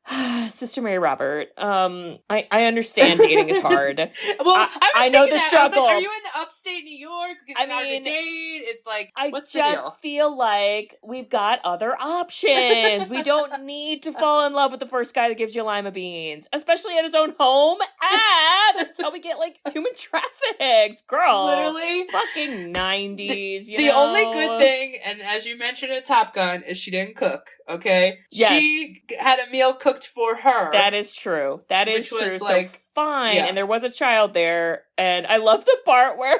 Sister Mary Robert, I understand dating is hard. Well, I know the struggle. Like, are you in upstate New York? It's hard to date. It's like, what's the deal? I just feel like we've got other options. We don't need to fall in love with the first guy that gives you lima beans, especially at his own home. That's how we get like human trafficked, girl. Literally. Fucking 90s, The only good thing, and as you mentioned at Top Gun, is she didn't cook, okay? Yes. She had a meal cooked for her. That is true. That is true. Was like, so fine. Yeah. And there was a child there. And I love the part where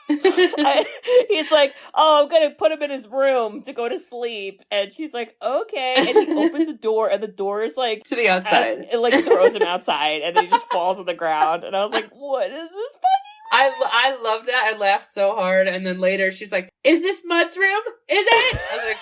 he's like, oh, I'm going to put him in his room to go to sleep. And she's like, okay. And he opens a door, and the door is like... to the outside. It like throws him outside, and then he just falls on the ground. And I was like, what is this fucking... I love that. I laughed so hard. And then later she's like, is this Mud's room? Is it? I was like,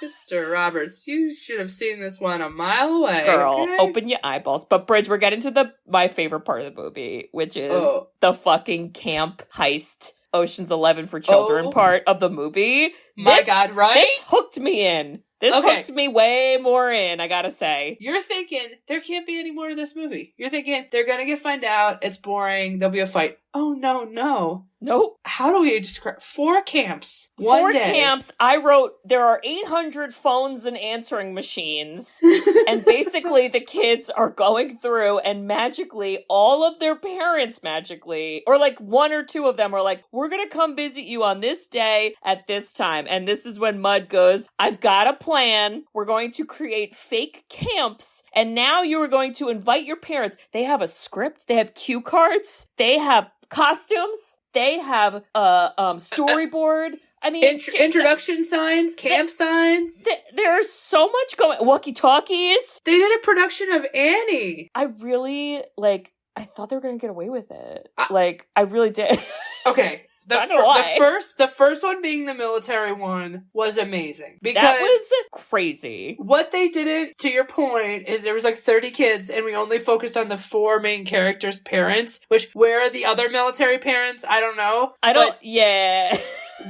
Sister Roberts, you should have seen this one a mile away. Girl, okay? Open your eyeballs. But Bridge, we're getting to my favorite part of the movie, which is the fucking camp heist Ocean's 11 for children part of the movie. My God, right? This hooked me in. This hooked me way more in, I gotta say. You're thinking, there can't be any more to this movie. You're thinking, they're gonna find out, it's boring, there'll be a fight. Oh, no. Nope. How do we describe 4 camps? One day. 4 camps. I wrote, there are 800 phones and answering machines. And basically the kids are going through, and magically all of their parents or like 1 or 2 of them are like, we're gonna come visit you on this day at this time. And this is when Mud goes, I've got a plan. We're going to create fake camps. And now you are going to invite your parents. They have a script. They have cue cards. They have costumes. They have storyboard. I mean, introduction signs, camp signs. There's so much going. Walkie-talkies. They did a production of Annie. I really I thought they were going to get away with it. I really did. Okay. The first one being the military one was amazing. Because that was crazy. What they did, to your point, is there was like 30 kids and we only focused on the 4 main characters' parents, which where are the other military parents? I don't know. Yeah.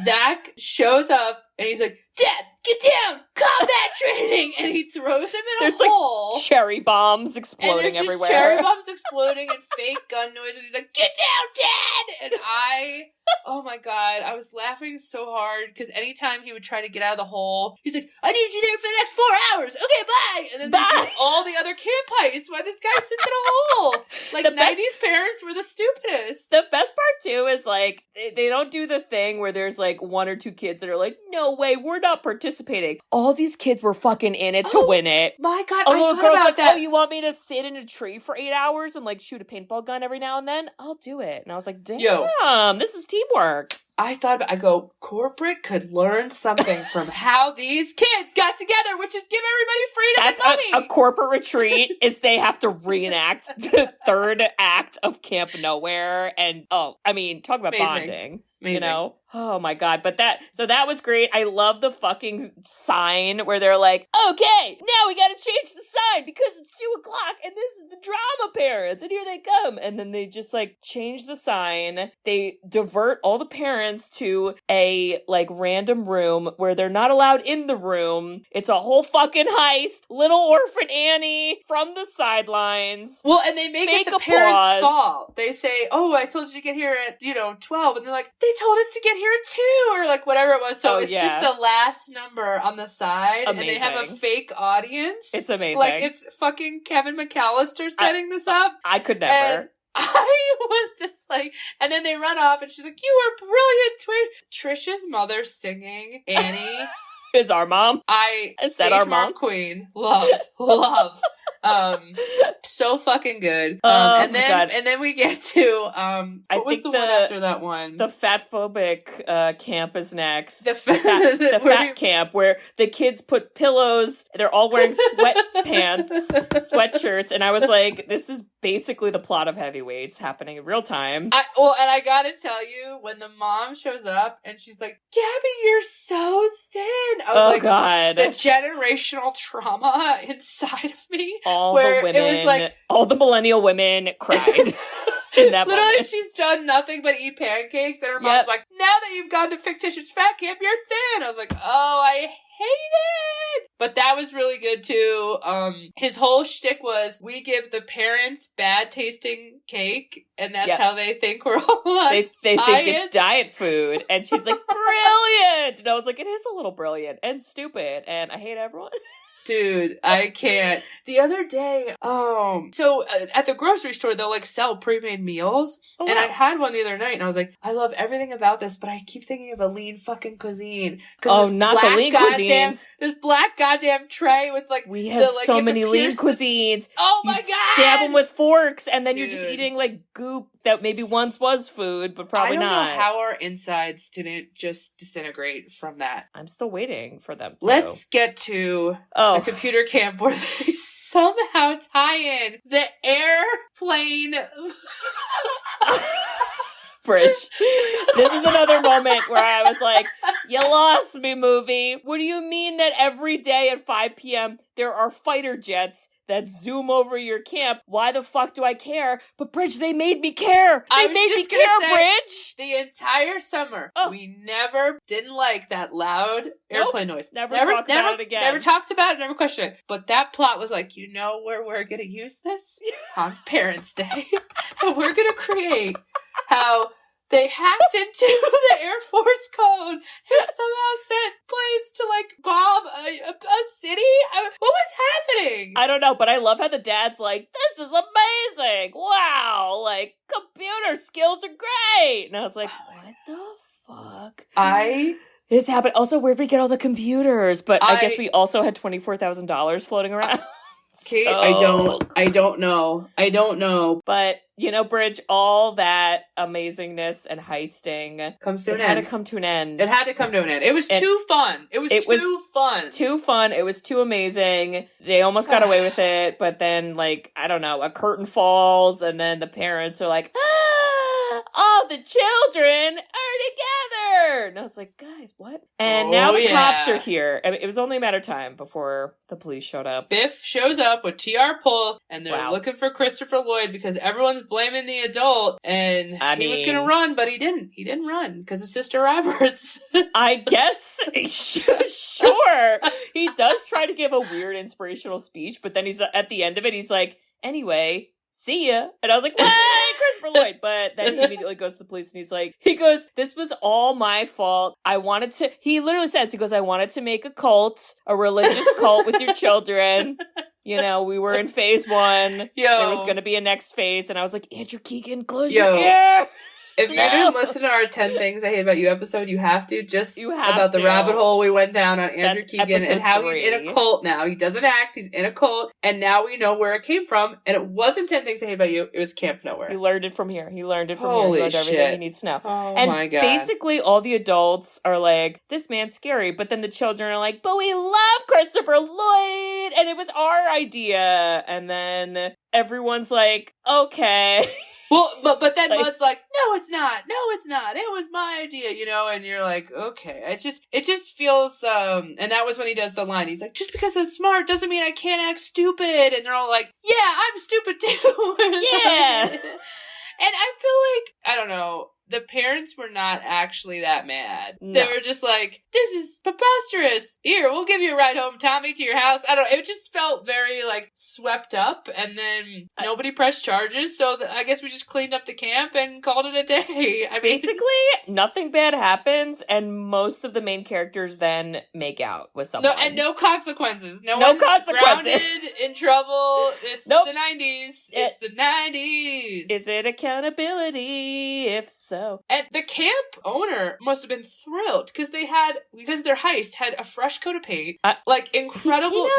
Zach shows up and he's like, Dad, get down! Combat training! And he throws him in a hole. Like cherry bombs exploding and everywhere. Cherry bombs exploding and fake gun noises. He's like, get down, Dad! And oh my God, I was laughing so hard because anytime he would try to get out of the hole, he's like, I need you there for the next 4 hours. Okay, bye! And then they do all the other camp heists while this guy sits in a hole. Like, 90s parents were the stupidest. The best part, too, is, like, they don't do the thing where there's, like, 1 or 2 kids that are like, no way, we're not participating. All these kids were fucking in it to win it. My God, a little girl's about like, that. oh, you want me to sit in a tree for 8 hours and, like, shoot a paintball gun every now and then? I'll do it. And I was like, damn, this is teamwork. I go, corporate could learn something from how these kids got together, which is give everybody freedom and money. A corporate retreat is they have to reenact the 3rd act of Camp Nowhere. And, talk about bonding. Amazing. You know? Oh my God. But that was great. I love the fucking sign where they're like, okay, now we gotta change the sign because it's 2:00 and this is the drama parents and here they come. And then they just like change the sign. They divert all the parents to a like random room where they're not allowed in the room. It's a whole fucking heist. Little orphan Annie from the sidelines. Well, and they make it the parents' fault. They say, oh, I told you to get here at, 12. And they're like, they told us to get here at 2 or like whatever it was. So it's just the last number on the side. Amazing. And they have a fake audience. It's amazing. Like it's fucking Kevin McAllister setting this up. I could never. I was just like, and then they run off and she's like, you were brilliant, twin. Trisha's mother singing Annie. Is our mom? Is that our mom? Queen. Love. So fucking good. God. And then we get to what was the one after that one? The fat phobic camp is next. The fat camp where the kids put pillows. They're all wearing sweatpants, sweatshirts, and I was like, this is basically the plot of Heavyweights happening in real time. And I gotta tell you, when the mom shows up and she's like, Gabby, you're so thin. I was God. The generational trauma inside of me. All the millennial women cried. In that literally, moment. she's done nothing but eat pancakes, and her mom's like, now that you've gone to fictitious fat camp, you're thin. I was like, oh, I hate it. But that was really good, too. His whole shtick was, we give the parents bad tasting cake, and that's how they think we're all like They think it's diet food. And she's like, brilliant! And I was like, it is a little brilliant and stupid, and I hate everyone. Dude, I can't. The other day, so at the grocery store, they'll like sell pre-made meals. Oh, and wow. I had one the other night and I was like, I love everything about this, but I keep thinking of a lean fucking cuisine. Oh, not the lean cuisines. This black goddamn tray with like, we have so many lean cuisines. Oh my God. Stab them with forks and then Dude. you're just eating like goop that maybe once was food, but probably not. I don't know how our insides didn't just disintegrate from that. I'm still waiting for them to. Let's get to the computer camp where they somehow tie in the airplane bridge. This is another moment where I was like, you lost me, movie. What do you mean that every day at 5 p.m. there are fighter jets that zoom over your camp? Why the fuck do I care? But Bridge, they made me care. They made me care, Bridge. The entire summer, we didn't like that loud airplane noise. Never talked about it again. Never talked about it, never questioned it. But that plot was like, you know where we're going to use this? On Parents' Day. And we're going to create how they hacked into the Air Force code and somehow sent planes to, like, bomb a city? What was happening? I don't know, but I love how the dad's like, this is amazing! Wow! Like, computer skills are great! And I was like, what the fuck? It's happened. Also, where'd we get all the computers? But I guess we also had $24,000 floating around. Kate, I don't know. But, you know, Bridge, all that amazingness and heisting comes to an end. It had to come to an end. It had to come to an end. It was too fun. It was too fun. Too fun. It was too amazing. They almost got away with it, but then, like, I don't know, a curtain falls, and then the parents are like, all the children are together! And I was like, guys, what? And now the cops are here. I mean, it was only a matter of time before the police showed up. Biff shows up with T.R. Pull, and they're looking for Christopher Lloyd because everyone's blaming the adult, and he was going to run, but he didn't. He didn't run because of Sister Roberts. I guess, sure. He does try to give a weird inspirational speech, but then he's at the end of it, he's like, anyway, see ya. And I was like, what? Christopher Lloyd. But then he immediately goes to the police and he goes, this was all my fault. I wanted to make a cult, a religious cult with your children. You know, we were in phase 1. There was going to be a next phase. And I was like, Andrew Keegan, close your ear. If you didn't listen to our 10 Things I Hate About You episode, you have to. About the rabbit hole we went down on Andrew Keegan and how he's in a cult now. He doesn't act, he's in a cult, and now we know where it came from. And it wasn't 10 Things I Hate About You, it was Camp Nowhere. He learned it from here. He learned Holy here. He learned everything he needs to know. Oh my God. Basically, all the adults are like, this man's scary. But then the children are like, but we love Christopher Lloyd, and it was our idea. And then everyone's like, okay. Well, but then Mud's like, no, it's not. It was my idea, you know, and you're like, okay. It just feels, and that was when he does the line. He's like, just because I'm smart doesn't mean I can't act stupid. And they're all like, yeah, I'm stupid too. Yeah. And I feel like, I don't know, the parents were not actually that mad. No. They were just like, this is preposterous. Here, we'll give you a ride home, Tommy, to your house. I don't know. It just felt very, like, swept up, and then nobody pressed charges, so I guess we just cleaned up the camp and called it a day. I mean, basically, nothing bad happens, and most of the main characters then make out with someone. No consequences. No No one's consequences. grounded, in trouble. It's Nope. the 90s. It's the 90s. Is it accountability? If so. And the camp owner must have been thrilled because their heist had a fresh coat of paint, like incredible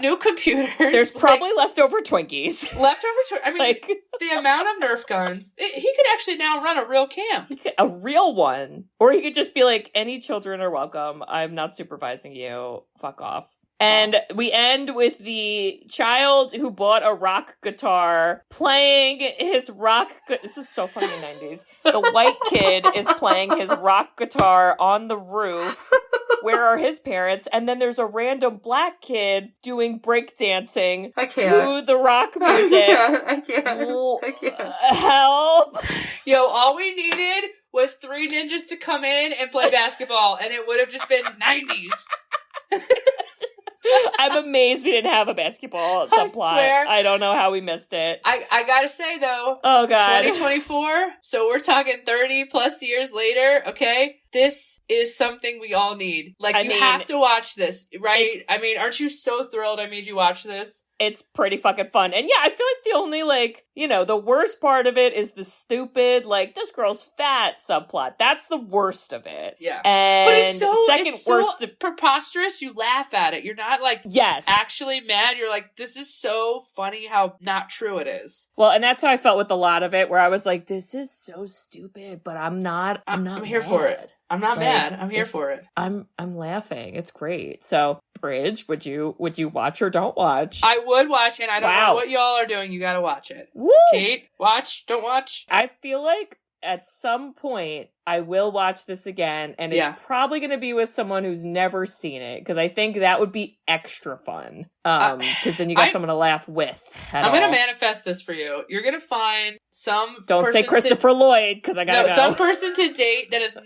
new computers. There's probably leftover Twinkies. I mean, like, the amount of Nerf guns. He could actually now run a real camp. A real one. Or he could just be like, any children are welcome. I'm not supervising you. Fuck off. And we end with the child who bought a rock guitar playing his rock... This is so funny in the 90s. The white kid is playing his rock guitar on the roof. Where are his parents? And then there's a random black kid doing breakdancing to the rock music. I can't. Help! Yo, all we needed was 3 ninjas to come in and play basketball, and it would have just been 90s. I'm amazed we didn't have a basketball subplot. I don't know how we missed it. I gotta say, though. Oh, God. 2024, so we're talking 30 plus years later, okay? This is something we all need. Like, you have to watch this, right? I mean, aren't you so thrilled I made you watch this? It's pretty fucking fun. And yeah, I feel like the only, like, the worst part of it is the stupid, like, this girl's fat subplot. That's the worst of it. Yeah. And but it's so preposterous, you laugh at it. You're not, like, actually mad. You're like, this is so funny how not true it is. Well, and that's how I felt with a lot of it, where I was like, this is so stupid, but I'm here for it. I'm not mad. I'm here for it. I'm laughing. It's great. So, Bridge, would you watch or don't watch? I would watch, and I don't know what y'all are doing. You gotta watch it. Woo! Kate, watch, don't watch. I feel like at some point I will watch this again, and it's probably going to be with someone who's never seen it, because I think that would be extra fun. Because then you got someone to laugh with. I'm going to manifest this for you. You're going to find some Don't say Christopher Lloyd, because I gotta go. Some person to date that is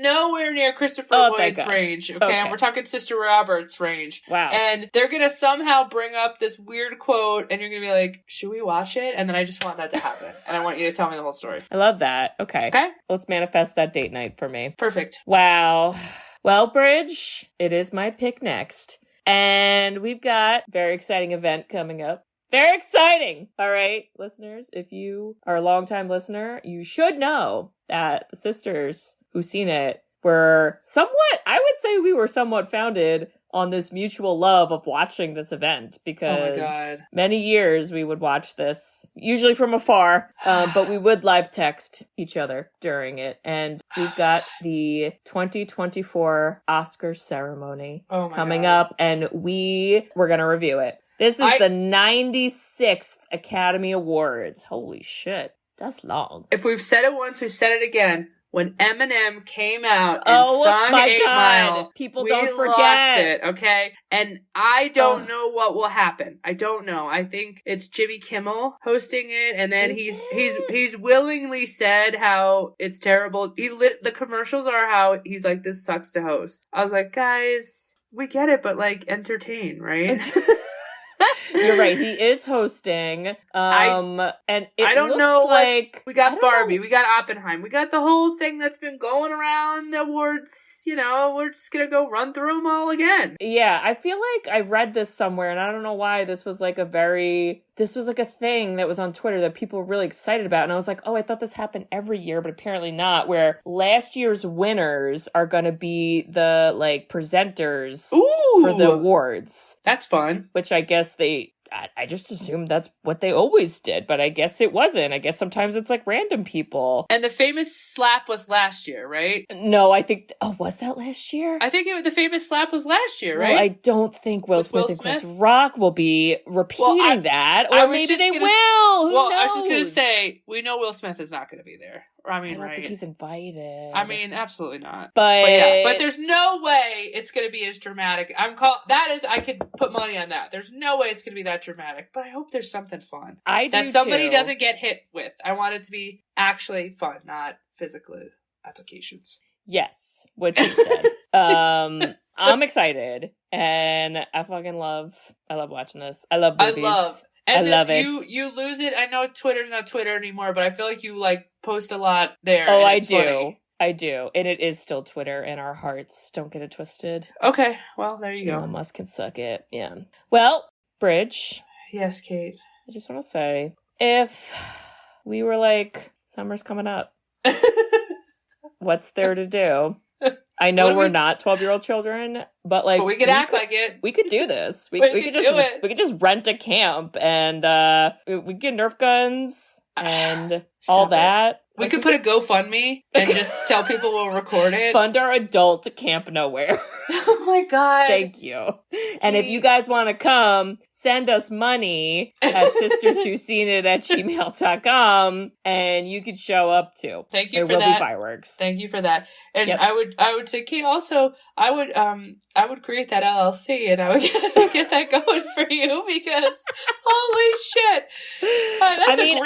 nowhere near Christopher Lloyd's range, okay? And we're talking Sister Roberts' range. Wow. And they're gonna somehow bring up this weird quote, and you're gonna be like, should we watch it? And then I just want that to happen. And I want you to tell me the whole story. I love that. Okay. Let's manifest that date night for me. Perfect. Wow. Well, Bridge, it is my pick next. And we've got a very exciting event coming up. Very exciting! All right, listeners, if you are a longtime listener, you should know that the sisters who've seen it were we were somewhat founded on this mutual love of watching this event, because many years we would watch this, usually from afar, but we would live text each other during it. And we've got the 2024 Oscar ceremony coming up, and we're going to review it. This is the 96th Academy Awards. Holy shit. That's long. If we've said it once, we've said it again. When Eminem came out and sung 8 Mile, people don't forget. Lost it, okay? And I don't know what will happen. I don't know. I think it's Jimmy Kimmel hosting it, and then he's willingly said how it's terrible. The commercials are how he's like, this sucks to host. I was like, guys, we get it, but like, entertain, right? You're right. He is hosting. And I don't know. Like we got Barbie, we got Oppenheim, we got the whole thing that's been going around the awards. We're just gonna go run through them all again. Yeah, I feel like I read this somewhere, and I don't know why this was like a thing that was on Twitter that people were really excited about. And I was like, oh, I thought this happened every year, but apparently not, where last year's winners are going to be the like presenters for the awards. That's fun. Which I guess I just assumed that's what they always did, but I guess it wasn't. I guess sometimes it's like random people. And the famous slap was last year, right? No, I think... Oh, was that last year? I think the famous slap was last year, right? Well, I don't think Will Smith and Chris Rock will be repeating that. Or maybe they will. Who knows? I was just going to say, we know Will Smith is not going to be there. I don't think he's invited. I mean, absolutely not. But there's no way it's going to be as dramatic. I could put money on that. There's no way it's going to be that dramatic. But I hope there's something fun. That somebody doesn't get hit with. I want it to be actually fun, not physical altercations. Yes, what she said. I'm excited, and I love watching this. I love movies. And I love it. You lose it. I know Twitter's not Twitter anymore, but I feel like you like post a lot there. Oh, and I it's do. funny. I do. And it is still Twitter in our hearts. Don't get it twisted. Okay, well, there you go. Elon Musk can suck it. Yeah. Well, Bridge. Yes, Kate. I just want to say, if we were like, summer's coming up, what's there to do? I know we're not 12-year-old children, but like, but we could act like it. We could do this. We could just do it. We could just rent a camp and we get Nerf guns and all that. We could put a GoFundMe and just tell people we'll record it. Fund our adult Camp Nowhere. Oh my God. Thank you. And if you guys want to come, send us money at sisterswhoseenit@gmail.com and you could show up too. Thank you there for that. There will be fireworks. Thank you for that. And yep. I would say, Kate, also, I would create that LLC and I would get that going for you because holy shit. That's a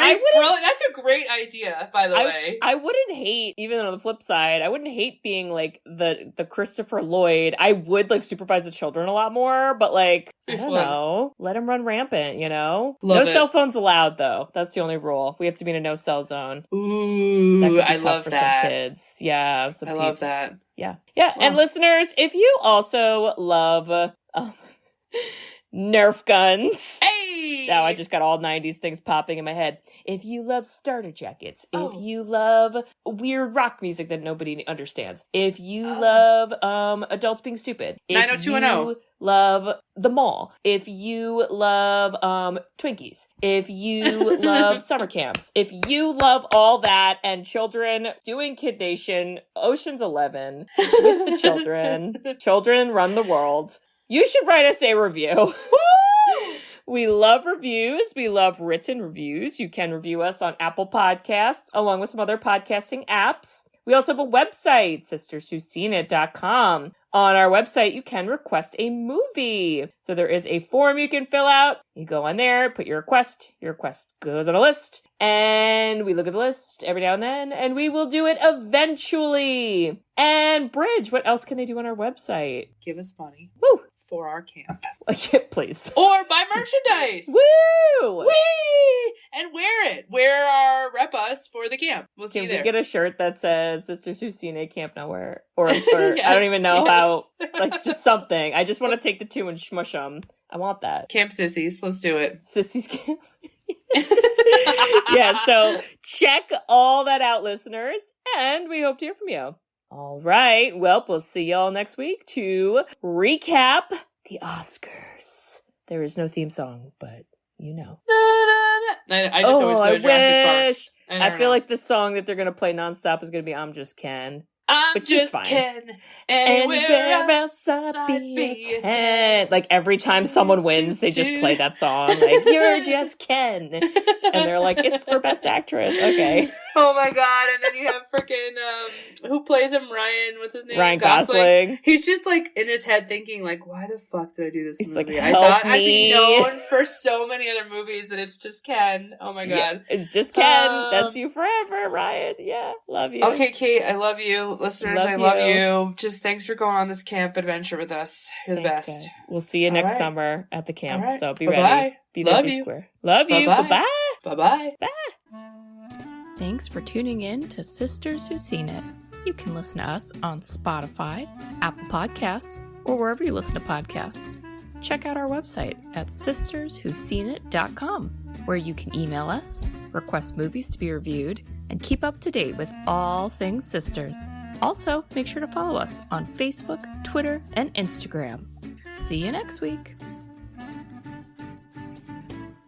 great idea, by the way. I wouldn't hate, even on the flip side, I wouldn't hate being like the Christopher Lloyd. I would like supervise the children a lot more, but like, I don't know, let them run rampant, you know? No cell phones allowed though. That's the only rule. We have to be in a no cell zone. Ooh, that could be I tough love for that. Some kids. Yeah. Some peeps. Love that. Yeah. Yeah. Well. And listeners, if you also love Nerf Guns. Hey! Now I just got all 90s things popping in my head. If you love starter jackets, if you love weird rock music that nobody understands, if you love adults being stupid, if 90210. you love the mall, if you love Twinkies, if you love summer camps, if you love all that and children doing Kid Nation, Ocean's 11 with the children run the world, you should write us a review. We love reviews. We love written reviews. You can review us on Apple Podcasts, along with some other podcasting apps. We also have a website, sisterswhoseenit.com. On our website, you can request a movie. So there is a form you can fill out. You go on there, put your request. Your request goes on a list. And we look at the list every now and then, and we will do it eventually. And Bridge, what else can they do on our website? Give us money. Woo! For our camp. Please. Or buy merchandise. Woo! Whee! And wear it. Wear our Rep Us for the camp. We'll see you there. Can we get a shirt that says Sisters Who Seen It Camp Nowhere? Or yes, I don't even know how, like just something. I just want to take the two and smush them. I want that. Camp Sissies. Let's do it. Sissies Camp. Yeah, so check all that out, listeners. And we hope to hear from you. All right. Well, we'll see y'all next week to recap the Oscars. There is no theme song, but you know. I just always go to Jurassic Park. I feel like the song that they're going to play nonstop is going to be I'm Just Ken. I'm just Ken. Anywhere else I'd be a 10. Like every time someone wins, they just play that song. Like, you're just Ken. And they're like, it's for Best Actress. Okay. Oh my God. And then you have freaking, who plays him? Ryan, what's his name? Ryan Gosling. He's just like in his head thinking like, why the fuck did I do this movie? Like, I thought I'd be known for so many other movies that it's just Ken. Oh my God. Yeah, it's just Ken. That's you forever, Ryan. Yeah. Love you. Okay, Kate, I love you. Listeners, I love you. Just thanks for going on this camp adventure with us. You're the best. Guys. We'll see you next summer at the camp. Right. So be Bye-bye. ready. Be there, love be you. square. Love you. Bye-bye. Bye-bye. Bye-bye. Bye. Thanks for tuning in to Sisters Who Seen It. You can listen to us on Spotify, Apple Podcasts, or wherever you listen to podcasts. Check out our website at sisterswhoseenit.com, where you can email us, request movies to be reviewed, and keep up to date with all things sisters. Also, make sure to follow us on Facebook, Twitter, and Instagram. See you next week.